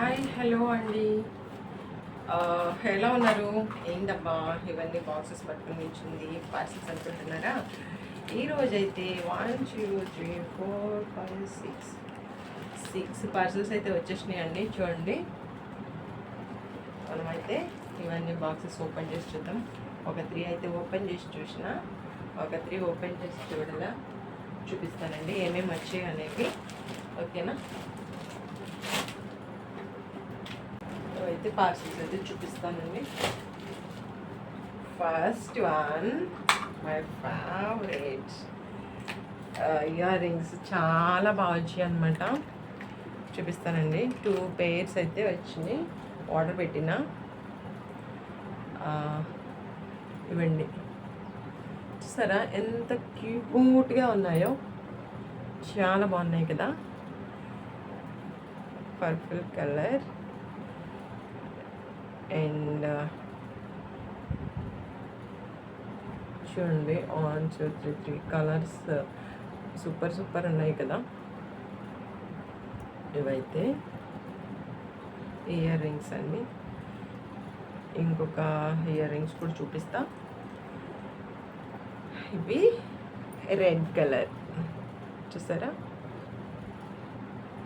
Hi hello అండి. ఎలా ఉన్నారు? ఏంటబ్బా ఇవన్నీ బాక్సెస్ పట్టుకుని నిల్చుంది పార్సిల్స్ అనుకుంటున్నారా? ఈరోజైతే 1 2 3 4 5 6 పార్సిల్స్ అయితే వచ్చేసినాయండి. చూడండి, మనమైతే ఇవన్నీ బాక్సెస్ ఓపెన్ చేసి చూద్దాం. ఒక 3 అయితే ఓపెన్ చేసి చూసిన, ఒక 3 ఓపెన్ చేసి చూడలా చూపిస్తానండి ఏమేమి వచ్చాయి అనేవి. ఓకేనా? అయితే పార్సిల్స్ అయితే చూపిస్తానండి. First one my favourite ear rings, చాలా బాగా వచ్చాయి అనమాట. చూపిస్తానండి. 2 pairs అయితే వచ్చినాయి, ఆర్డర్ పెట్టిన. ఇవ్వండి, చూసారా ఎంత క్యూట్గా ఉన్నాయో, చాలా బాగున్నాయి కదా. పర్పుల్ కలర్ అండ్ చూడండి 1 2 3 కలర్స్ సూపర్ ఉన్నాయి కదా. ఇవైతే ఇయర్ రింగ్స్ అండి. ఇంకొక ఇయర్ రింగ్స్ కూడా చూపిస్తా. ఇవి రెడ్ కలర్, చూసారా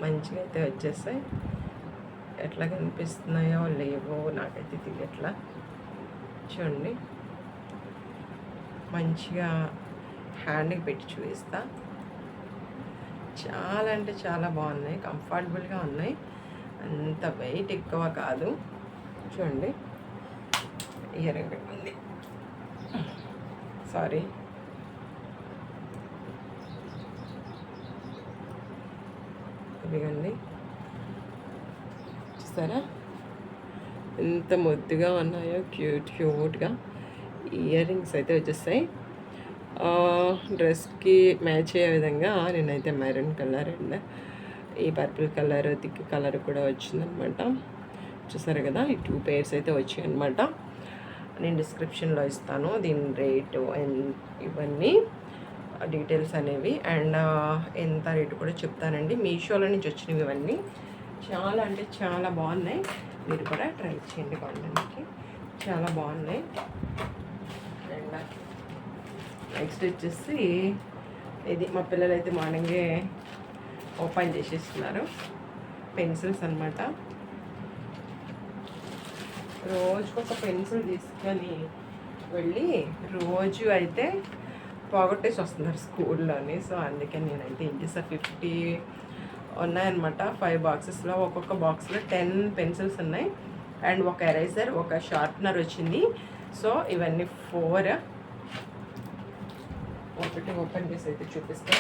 మంచిగా అయితే వచ్చేస్తాయి. ఎట్లా కనిపిస్తున్నాయో లేవో నాకైతే తెలియట్లా. చూడండి, మంచిగా హ్యాండ్కి పెట్టి చూపిస్తా. చాలా అంటే చాలా బాగున్నాయి, కంఫర్టబుల్గా ఉన్నాయి, అంత వెయిట్ ఎక్కువ కాదు. చూడండి, ఇయర్ రింగ్ పెట్టింది, సారీ. ఇదిగండి, చూస్తారా ఎంత ముద్దుగా ఉన్నాయో, క్యూట్గా. ఇయర్ రింగ్స్ అయితే వచ్చేస్తాయి. డ్రెస్కి మ్యాచ్ అయ్యే విధంగా నేనైతే మెరూన్ కలర్ అండ్ ఈ పర్పుల్ కలర్, థిక్ కలర్ కూడా వచ్చిందనమాట. చూసారు కదా, ఈ 2 pairs అయితే వచ్చాయి అనమాట. నేను డిస్క్రిప్షన్లో ఇస్తాను దీని రేటు అండ్ ఇవన్నీ డీటెయిల్స్ అనేవి, అండ్ ఎంత రేటు కూడా చెప్తానండి. మీషోలో నుంచి వచ్చినవి ఇవన్నీ. చాలా అంటే చాలా బాగున్నాయి, మీరు కూడా ట్రై చేయండి కొనడానికి, చాలా బాగున్నాయి. అండ్ నెక్స్ట్ వచ్చేసి ఇది మా పిల్లలు అయితే మార్నింగే ఓపెన్ చేసేస్తున్నారు. పెన్సిల్స్ అనమాట. రోజుకొక పెన్సిల్ తీసుకొని వెళ్ళి రోజు అయితే పోగొట్టేసి వస్తున్నారు స్కూల్లోని. సో అందుకే నేనైతే ఏం చేస్తా, 50 ఉన్నాయన్నమాట. 5 బాక్సెస్లో, ఒక్కొక్క బాక్స్లో 10 పెన్సిల్స్ ఉన్నాయి అండ్ ఒక ఎరేజర్, ఒక షార్ప్నర్ వచ్చింది. సో ఇవన్నీ 4. ఒకటి ఓపెన్ చేసి అయితే చూపిస్తా.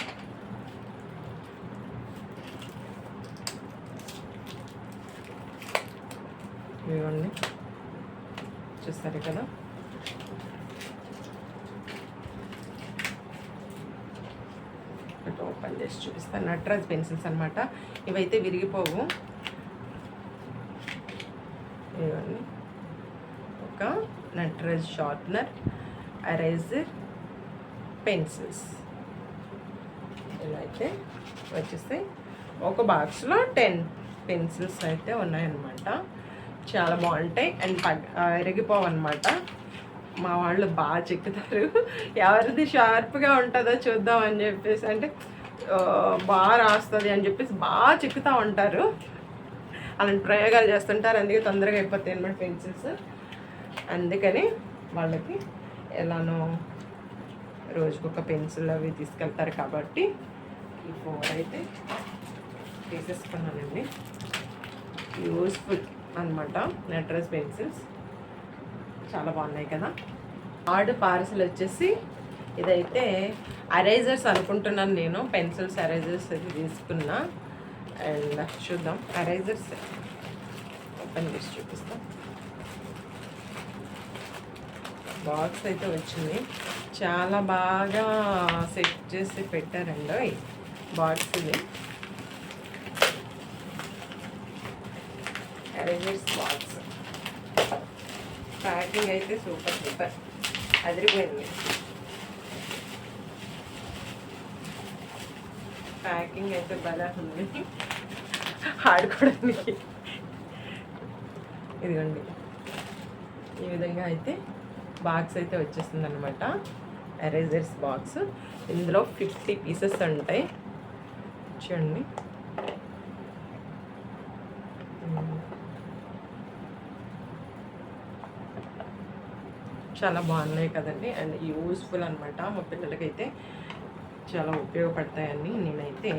ఇవన్నీ చూస్తారు కదా, ఓపెన్ చేసి చూపిస్తాను. నట్రాజ్ పెన్సిల్స్ అనమాట. ఇవైతే విరిగిపోవు. ఇవన్నీ ఒక నట్రాజ్ షార్ప్నర్, ఎరేజర్, పెన్సిల్స్ ఇలా అయితే వచ్చేస్తాయి. ఒక బాక్స్లో 10 పెన్సిల్స్ అయితే ఉన్నాయన్నమాట. చాలా బాగుంటాయి అండ్ విరిగిపోవు అనమాట. మా వాళ్ళు బాగా చెక్కుతారు, ఎవరిది షార్ప్గా ఉంటుందో చూద్దాం అని చెప్పేసి, అంటే బాగా రాస్తుంది అని చెప్పేసి బాగా చెక్కుతూ ఉంటారు. అలాంటి ప్రయోగాలు చేస్తుంటారు, అందుకే తొందరగా అయిపోతాయి అన్నమాట పెన్సిల్స్. అందుకని వాళ్ళకి ఎలానో రోజుకొక పెన్సిల్ అవి తీసుకెళ్తారు కాబట్టి ఈ 4 అయితే తీసేసుకున్నానండి. యూస్ఫుల్ అనమాట నట్రాజ్ పెన్సిల్స్, చాలా బాగున్నాయి కదా. పార్సిల్ వచ్చేసి ఇదైతే ఎరేజర్స్ అనుకుంటున్నాను నేను. పెన్సిల్స్, ఎరేజర్స్ అది తీసుకున్నా. అండ్ చూద్దాం, ఎరేజర్స్ ఓపెన్ చేసి చూపిస్తాం. బాక్స్ అయితే వచ్చింది, చాలా బాగా సెట్ చేసి పెట్టారండి ఈ బాక్స్. ఇది ఎరేజర్స్ బాక్స్. ప్యాకింగ్ అయితే సూపర్ అదిరిపోయింది. ప్యాకింగ్ అయితే భలే ఉంది ఆడుకోవడానికి. ఇదిగోండి ఈ విధంగా అయితే బాక్స్ అయితే వచ్చేస్తుంది అనమాట. Erasers box. ఇందులో 50 పీసెస్ ఉంటాయి చూడండి. చాలా బాగున్నాయి కదండి. అండ్ యూస్ఫుల్ అనమాట. మా పిల్లలకైతే చాలా ఉపయోగపడతాయని నేనైతే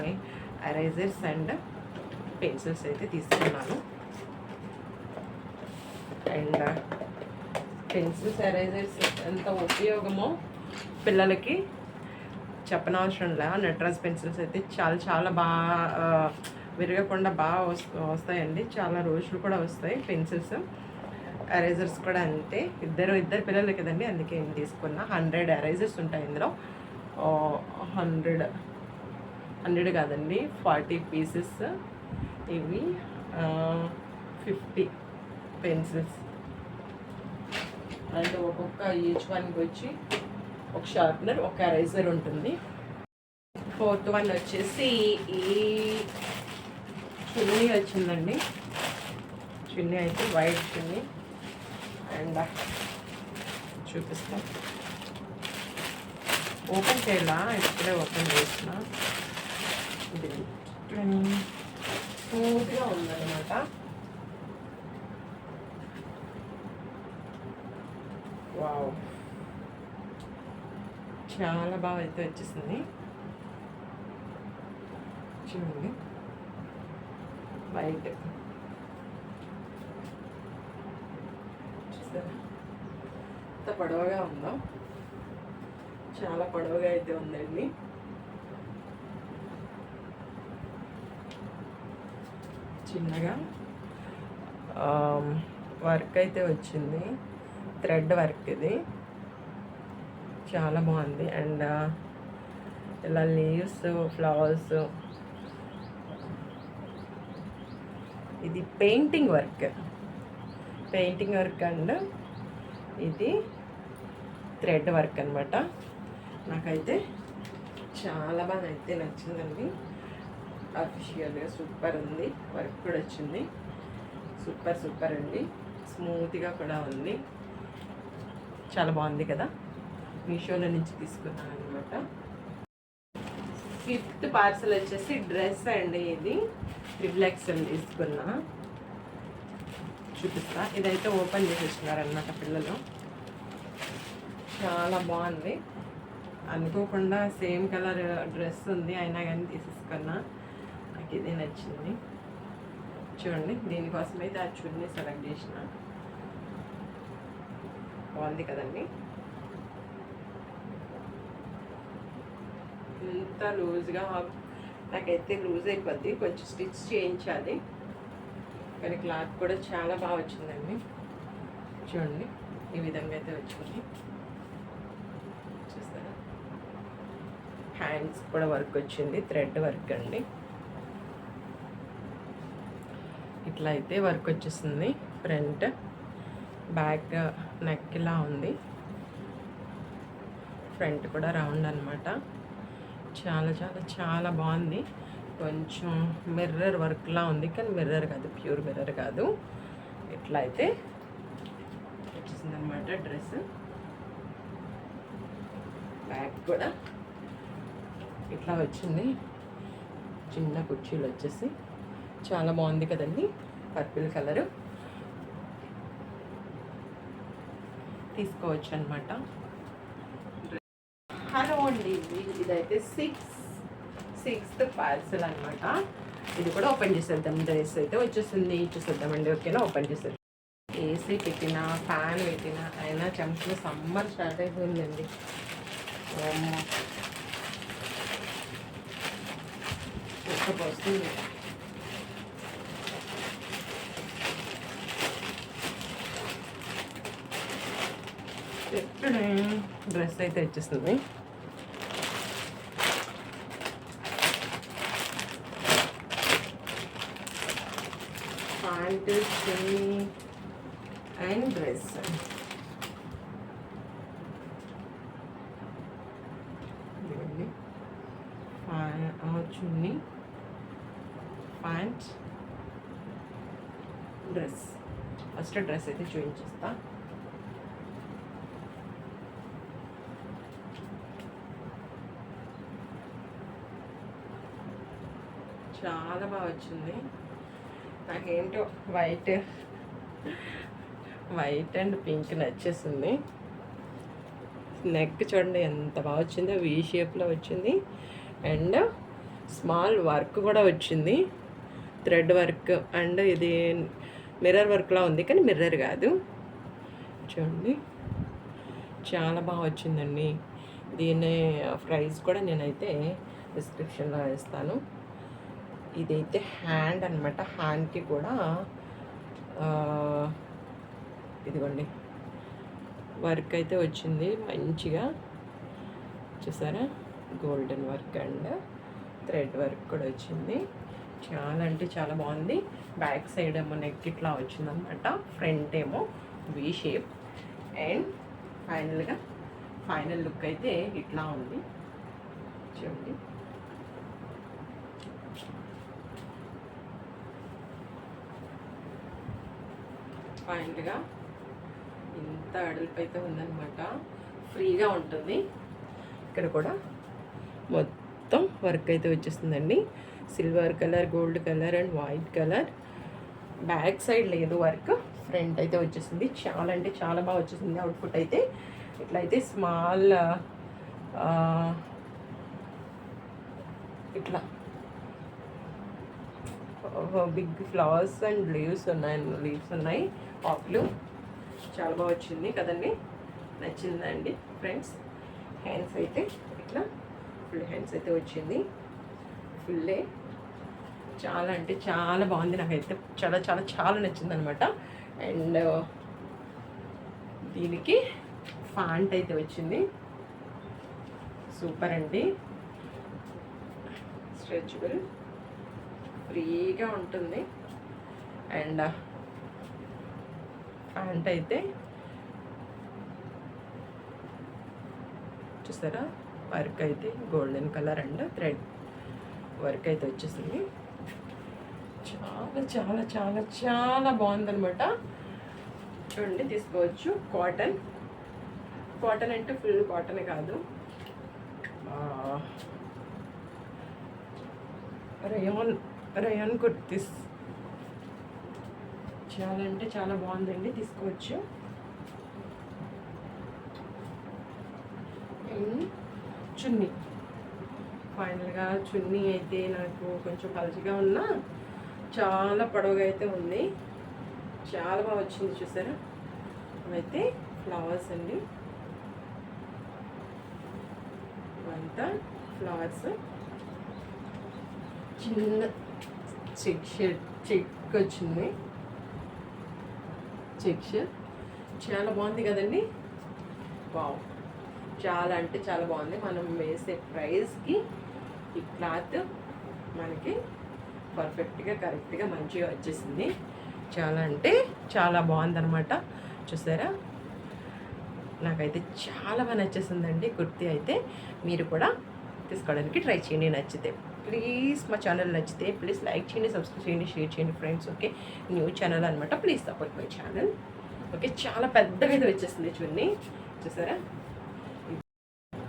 ఎరేజర్స్ అండ్ పెన్సిల్స్ అయితే తీసుకున్నాను. అండ్ పెన్సిల్స్ ఎరేజర్స్ ఎంత ఉపయోగమో పిల్లలకి చెప్పనవసరం లే. నటరాజ్ పెన్సిల్స్ అయితే చాలా చాలా బాగా విరగకుండా బాగా వస్తాయండి. చాలా రోజులు కూడా వస్తాయి పెన్సిల్స్. ఎరేజర్స్ కూడా అంతే. ఇద్దరు పిల్లలు కదండి, అందుకే నేను తీసుకున్నా. 100 ఎరేజర్స్ ఉంటాయి ఇందులో. 100 కాదండి, 40 పీసెస్. ఇవి 50 పెన్సిల్స్. అండ్ ఒక్కొక్క ఈచ్ వన్కి వచ్చి ఒక షార్ప్నర్, ఒక ఎరేజర్ ఉంటుంది. 4th వన్ వచ్చేసి ఈ చున్నీ వచ్చిందండి. చున్నీ అయితే వైట్ చున్నీ. అండ్ చూపిస్తాం. ఓపెన్ చేయాలా, ఇప్పుడే ఓపెన్ చేసిన. ఇది స్మూత్గా ఉందన్నమాట. వావ్, చాలా బాగా అయితే వచ్చేసింది చూడండి. వైట్ చూసారా ఎంత పొడవుగా ఉందో. చాలా పొడవుగా అయితే ఉందండి. చిన్నగా వర్క్ అయితే వచ్చింది. థ్రెడ్ వర్క్ ఇది చాలా బాగుంది. అండ్ ఇలా లీవ్స్, ఫ్లవర్స్, ఇది పెయింటింగ్ వర్క్ అండ్ ఇది థ్రెడ్ వర్క్ అనమాట. నాకైతే చాలా బాగా అయితే నచ్చిందండి. అఫిషియల్గా సూపర్ ఉంది. వర్క్ కూడా వచ్చింది. సూపర్ అండి. స్మూత్గా కూడా ఉంది. చాలా బాగుంది కదా. మీషోలో నుంచి తీసుకున్నాను అనమాట. 5th పార్సల్ వచ్చేసి డ్రెస్ అండి. ఇది XXL తీసుకున్నా. చూపిస్తా. ఇదైతే ఓపెన్ చేసేస్తున్నారనమాట పిల్లలు. చాలా బాగుంది. అనుకోకుండా సేమ్ కలర్ డ్రెస్ ఉంది, అయినా కానీ తీసేసుకున్నా. నాకు ఇదే నచ్చింది చూడండి. దీనికోసం అయితే ఆ చున్నీ సెలెక్ట్ చేసిన. బాగుంది కదండి. ఇంత లూజ్గా నాకైతే లూజ్ అయిపోద్ది. కొంచెం స్టిచ్ చేయించాలి, కానీ క్లాత్ కూడా చాలా బాగా వచ్చిందండి. చూడండి ఈ విధంగా అయితే వచ్చింది. చూస్తారా, హ్యాండ్స్ కూడా వర్క్ వచ్చింది. థ్రెడ్ వర్క్ అండి. ఇట్లా అయితే వర్క్ వచ్చేసింది. ఫ్రంట్, బ్యాక్ నెక్ ఇలా ఉంది. ఫ్రంట్ కూడా రౌండ్ అనమాట. చాలా చాలా చాలా బాగుంది. కొంచెం మిర్రర్ వర్క్లా ఉంది, కానీ మిర్రర్ కాదు, ప్యూర్ మిర్రర్ కాదు. ఇట్లా అయితే వచ్చేసింది అనమాట డ్రెస్. బ్యాక్ కూడా ఇట్లా వచ్చింది. చిన్న కుర్చీలు వచ్చేసి చాలా బాగుంది కదండి. పర్పుల్ కలరు తీసుకోవచ్చు అనమాట. హలో అండి, ఇదైతే 6th పార్సల్ అనమాట. ఇది కూడా ఓపెన్ చేసేద్దాం. డ్రెస్ అయితే వచ్చేసింది. చూసేద్దామండి. ఓకేనా, ఓపెన్ చేసేద్దాం. ఏసీ పెట్టినా, ఫ్యాన్ పెట్టినా అయినా చెంపలు సమ్మర్ స్టార్ట్ అయిపోయిందండి. వస్తుంది. ఎప్పుడే డ్రెస్ అయితే వచ్చేస్తుంది. Pant, chunni and dress. Chunni, pant, dress. First dress అయితే చూపించేస్తా. చాలా బాగా వచ్చింది. నాకేంటో వైట్ అండ్ పింక్ నచ్చేసింది. నెక్ చూడండి ఎంత బాగా వచ్చిందో, వీ షేప్లో వచ్చింది. అండ్ స్మాల్ వర్క్ కూడా వచ్చింది, థ్రెడ్ వర్క్. అండ్ ఇది మిర్రర్ వర్క్లా ఉంది, కానీ మిర్రర్ కాదు. చూడండి చాలా బాగా వచ్చిందండి. దీని ప్రైస్ కూడా నేనైతే డిస్క్రిప్షన్లో వేస్తాను. ఇదైతే హ్యాండ్ అనమాట. హ్యాండ్కి కూడా ఇదిగోండి వర్క్ అయితే వచ్చింది మంచిగా, చూసారా? Golden work and thread work కూడా వచ్చింది. చాలా అంటే చాలా బాగుంది. బ్యాక్ సైడ్ ఏమో నెక్ ఇట్లా వచ్చిందనమాట, ఫ్రంట్ ఏమో V shape. And final look అయితే ఇట్లా ఉంది. చూడండి ఫైనల్గా ఇంత అడల్పు అయితే ఉందన్నమాట. ఫ్రీగా ఉంటుంది. ఇక్కడ కూడా మొత్తం వర్క్ అయితే వచ్చేస్తుందండి. Silver colour, gold colour and white colour. Back side లేదు వర్క్, ఫ్రంట్ అయితే వచ్చేసింది. చాలా అంటే చాలా బాగా వచ్చేసింది అవుట్పుట్ అయితే. ఇట్లయితే స్మాల్ ఇట్లా బిగ్ ఫ్లవర్స్ అండ్ లీవ్స్ ఉన్నాయి ఆకులు. చాలా బాగా వచ్చింది కదండి, నచ్చిందండి ఫ్రెండ్స్. హ్యాండ్స్ అయితే ఇట్లా ఫుల్ హ్యాండ్స్ అయితే వచ్చింది, ఫుల్లే. చాలా అంటే చాలా బాగుంది, నాకైతే చాలా చాలా చాలా నచ్చింది అనమాట. అండ్ దీనికి ఫ్యాంట్ అయితే వచ్చింది, సూపర్ అండి. స్ట్రెచబుల్, ఫ్రీగా ఉంటుంది. అండ్ ప్యాంట్ అయితే చూసారా, వర్క్ అయితే golden colour and thread work అయితే వచ్చేసింది. చాలా చాలా చాలా చాలా బాగుందనమాట. చూడండి, తీసుకోవచ్చు. కాటన్ అంటే ఫుల్ కాటన్ కాదు, రయాన్ కుర్తీస్. చాలా అంటే చాలా బాగుందండి, తీసుకోవచ్చు. చున్నీ, ఫైనల్గా చున్నీ అయితే నాకు కొంచెం పలుచగా ఉన్నా చాలా పొడవుగా అయితే ఉంది. చాలా బాగా వచ్చింది, చూసారా? అయితే ఫ్లవర్స్ అండి, అంతా ఫ్లవర్స్. చిన్న చెక్ వచ్చింది, చెక్స్. చాలా బాగుంది కదండి. వావ్, చాలా అంటే చాలా బాగుంది. మనం వేసే ప్రైస్కి ఈ క్లాత్ మనకి పర్ఫెక్ట్గా కరెక్ట్గా మంచిగా వచ్చేసింది. చాలా అంటే చాలా బాగుందన్నమాట. చూసారా, నాకైతే చాలా బాగా నచ్చేసిందండి కుర్తీ అయితే. మీరు కూడా తీసుకోవడానికి ట్రై చేయండి నచ్చితే. ప్లీజ్ మా ఛానల్ నచ్చితే ప్లీజ్ లైక్ చేయండి, సబ్స్క్రైబ్ చేయండి, షేర్ చేయండి ఫ్రెండ్స్. ఓకే, న్యూ ఛానల్ అనమాట, please support my channel. Okay, చాలా పెద్దగా అయితే వచ్చేస్తుంది చున్నీ, చూసారా?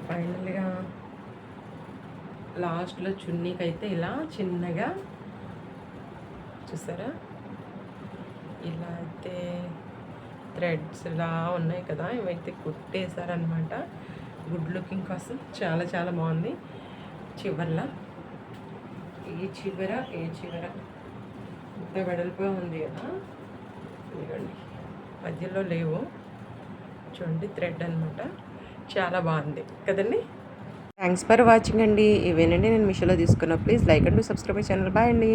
ఫైనల్గా లాస్ట్లో చున్నీకి అయితే ఇలా చిన్నగా చూసారా, ఇలా అయితే థ్రెడ్స్ ఇలా ఉన్నాయి కదా, ఇవైతే కుట్టేశారనమాట గుడ్ లుకింగ్ కోసం. చాలా చాలా బాగుంది. చివర్లా ఏ చివర ఇంత వెడల్పుగా ఉంది కదా, ఇదిగోండి మధ్యలో లేవు, చూడండి థ్రెడ్ అనమాట. చాలా బాగుంది కదండి. థ్యాంక్స్ ఫర్ వాచింగ్ అండి. ఇవేనండి నేను మీషోలో తీసుకున్నా. Please like and subscribe my channel. Bye అండి.